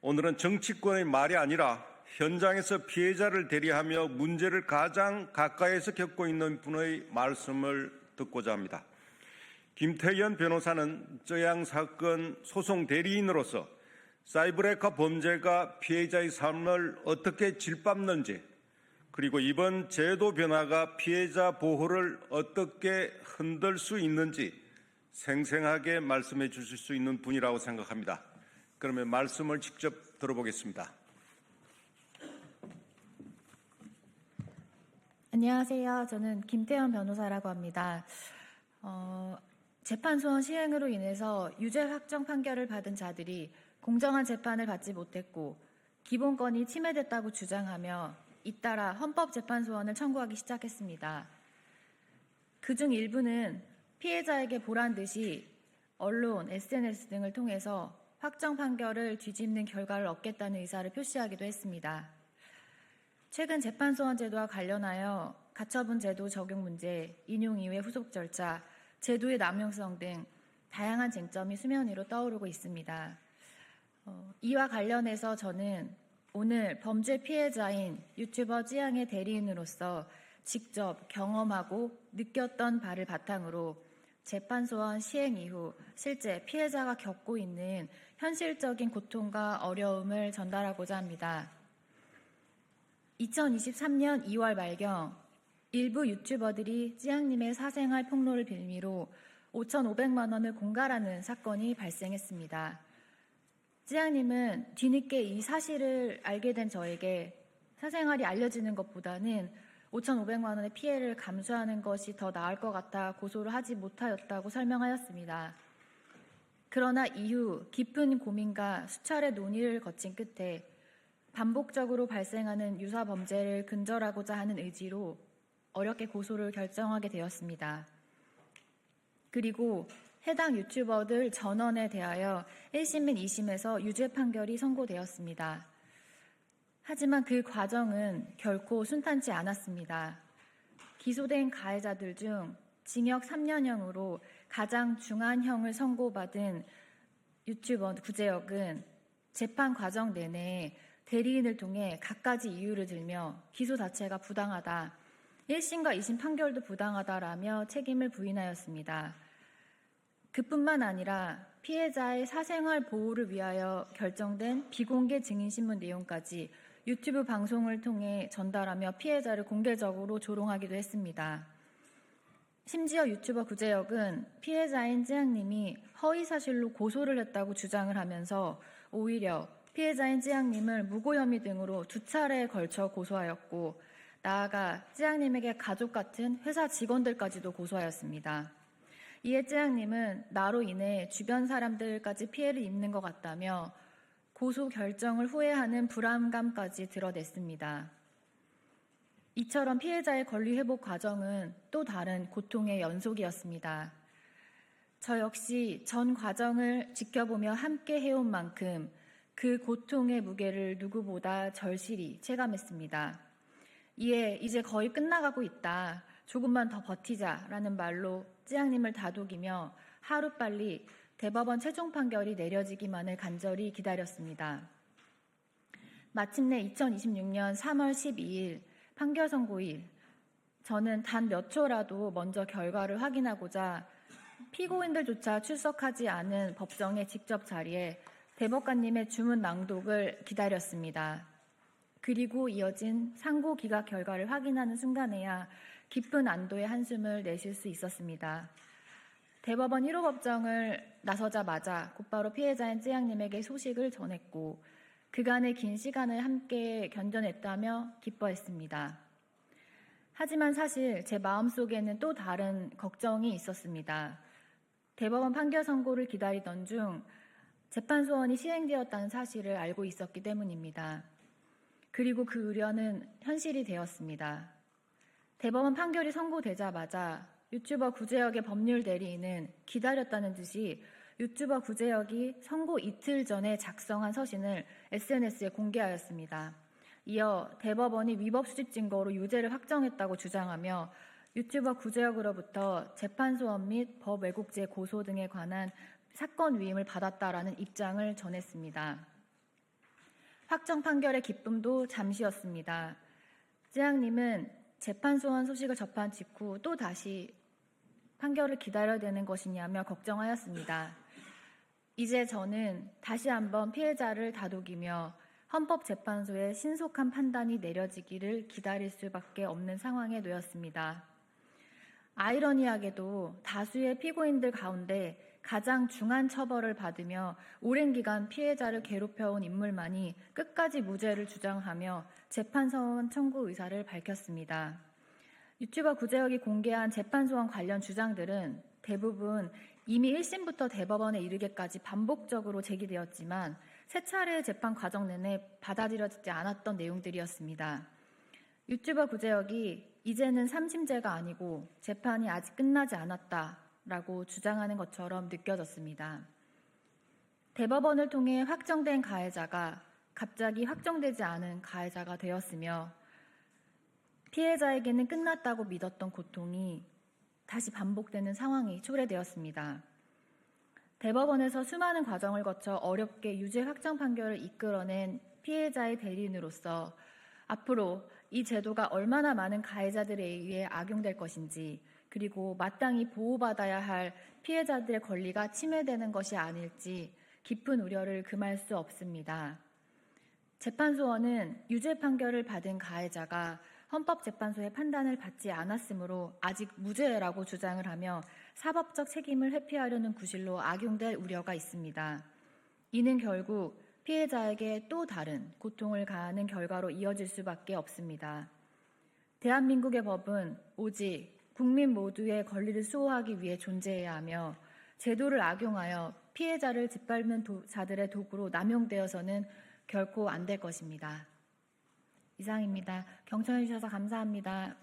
오늘은 정치권의 말이 아니라 현장에서 피해자를 대리하며 문제를 가장 가까이에서 겪고 있는 분의 말씀을 듣고자 합니다. 김태현 변호사는 쩌양 사건 소송 대리인으로서 사이버레카 범죄가 피해자의 삶을 어떻게 짓밟는지, 그리고 이번 제도 변화가 피해자 보호를 어떻게 흔들 수 있는지 생생하게 말씀해 주실 수 있는 분이라고 생각합니다. 그러면 말씀을 직접 들어보겠습니다. 안녕하세요. 저는 김태현 변호사라고 합니다. 재판 소원 시행으로 인해서 유죄 확정 판결을 받은 자들이 공정한 재판을 받지 못했고 기본권이 침해됐다고 주장하며 잇따라 헌법재판 소원을 청구하기 시작했습니다. 그중 일부는 피해자에게 보란 듯이 언론, SNS 등을 통해서 확정 판결을 뒤집는 결과를 얻겠다는 의사를 표시하기도 했습니다. 최근 재판소원 제도와 관련하여 가처분 제도 적용 문제, 인용 이후의 후속 절차, 제도의 남용성 등 다양한 쟁점이 수면 위로 떠오르고 있습니다. 이와 관련해서 저는 오늘 범죄 피해자인 유튜버 찌양의 대리인으로서 직접 경험하고 느꼈던 바를 바탕으로 재판소원 시행 이후 실제 피해자가 겪고 있는 현실적인 고통과 어려움을 전달하고자 합니다. 2023년 2월 말경 일부 유튜버들이 찌양님의 사생활 폭로를 빌미로 5,500만 원을 공갈하는 사건이 발생했습니다. 찌양님은 뒤늦게 이 사실을 알게 된 저에게 사생활이 알려지는 것보다는 5,500만 원의 피해를 감수하는 것이 더 나을 것 같아 고소를 하지 못하였다고 설명하였습니다. 그러나 이후 깊은 고민과 수차례 논의를 거친 끝에 반복적으로 발생하는 유사 범죄를 근절하고자 하는 의지로 어렵게 고소를 결정하게 되었습니다. 그리고 해당 유튜버들 전원에 대하여 1심 및 2심에서 유죄 판결이 선고되었습니다. 하지만 그 과정은 결코 순탄치 않았습니다. 기소된 가해자들 중 징역 3년형으로 가장 중한 형을 선고받은 유튜버 구제혁은 재판 과정 내내 대리인을 통해 갖가지 이유를 들며 기소 자체가 부당하다, 1심과 2심 판결도 부당하다라며 책임을 부인하였습니다. 그뿐만 아니라 피해자의 사생활 보호를 위하여 결정된 비공개 증인신문 내용까지 유튜브 방송을 통해 전달하며 피해자를 공개적으로 조롱하기도 했습니다. 심지어 유튜버 구제혁은 피해자인 찌양님이 허위사실로 고소를 했다고 주장을 하면서 오히려 피해자인 찌양님을 무고 혐의 등으로 2차례에 걸쳐 고소하였고 나아가 찌양님에게 가족 같은 회사 직원들까지도 고소하였습니다. 이에 찌양님은 나로 인해 주변 사람들까지 피해를 입는 것 같다며 고소 결정을 후회하는 불안감까지 드러냈습니다. 이처럼 피해자의 권리 회복 과정은 또 다른 고통의 연속이었습니다. 저 역시 전 과정을 지켜보며 함께 해온 만큼 그 고통의 무게를 누구보다 절실히 체감했습니다. 이에 이제 거의 끝나가고 있다, 조금만 더 버티자라는 말로 찌양님을 다독이며 하루빨리 대법원 최종 판결이 내려지기만을 간절히 기다렸습니다. 마침내 2026년 3월 12일 판결 선고일, 저는 단 몇 초라도 먼저 결과를 확인하고자 피고인들조차 출석하지 않은 법정의 직접 자리에 대법관님의 주문 낭독을 기다렸습니다. 그리고 이어진 상고 기각 결과를 확인하는 순간에야 깊은 안도의 한숨을 내쉴 수 있었습니다. 대법원 1호 법정을 나서자마자 곧바로 피해자인 찌양님에게 소식을 전했고 그간의 긴 시간을 함께 견뎌냈다며 기뻐했습니다. 하지만 사실 제 마음속에는 또 다른 걱정이 있었습니다. 대법원 판결 선고를 기다리던 중 재판 소원이 시행되었다는 사실을 알고 있었기 때문입니다. 그리고 그 우려는 현실이 되었습니다. 대법원 판결이 선고되자마자 유튜버 구제혁의 법률 대리인은 기다렸다는 듯이 유튜버 구제혁이 선고 이틀 전에 작성한 서신을 SNS에 공개하였습니다. 이어 대법원이 위법 수집 증거로 유죄를 확정했다고 주장하며 유튜버 구제혁으로부터 재판 소원 및 법 왜곡죄 고소 등에 관한 사건 위임을 받았다라는 입장을 전했습니다. 확정 판결의 기쁨도 잠시였습니다. 쯔양님은 재판 소원 소식을 접한 직후 또 다시 판결을 기다려야 되는 것이냐며 걱정하였습니다. 이제 저는 다시 한번 피해자를 다독이며 헌법재판소의 신속한 판단이 내려지기를 기다릴 수밖에 없는 상황에 놓였습니다. 아이러니하게도 다수의 피고인들 가운데 가장 중한 처벌을 받으며 오랜 기간 피해자를 괴롭혀온 인물만이 끝까지 무죄를 주장하며 재판소원 청구 의사를 밝혔습니다. 유튜버 구제혁이 공개한 재판소원 관련 주장들은 대부분 이미 1심부터 대법원에 이르기까지 반복적으로 제기되었지만 세 차례의 재판 과정 내내 받아들여지지 않았던 내용들이었습니다. 유튜버 구제혁이 이제는 3심제가 아니고 재판이 아직 끝나지 않았다라고 주장하는 것처럼 느껴졌습니다. 대법원을 통해 확정된 가해자가 갑자기 확정되지 않은 가해자가 되었으며 피해자에게는 끝났다고 믿었던 고통이 다시 반복되는 상황이 초래되었습니다. 대법원에서 수많은 과정을 거쳐 어렵게 유죄 확정 판결을 이끌어낸 피해자의 대리인으로서 앞으로 이 제도가 얼마나 많은 가해자들에 의해 악용될 것인지, 그리고 마땅히 보호받아야 할 피해자들의 권리가 침해되는 것이 아닐지 깊은 우려를 금할 수 없습니다. 재판소원은 유죄 판결을 받은 가해자가 헌법재판소의 판단을 받지 않았으므로 아직 무죄라고 주장을 하며 사법적 책임을 회피하려는 구실로 악용될 우려가 있습니다. 이는 결국 피해자에게 또 다른 고통을 가하는 결과로 이어질 수밖에 없습니다. 대한민국의 법은 오직 국민 모두의 권리를 수호하기 위해 존재해야 하며 제도를 악용하여 피해자를 짓밟는 자들의 도구로 남용되어서는 결코 안 될 것입니다. 이상입니다. 경청해 주셔서 감사합니다.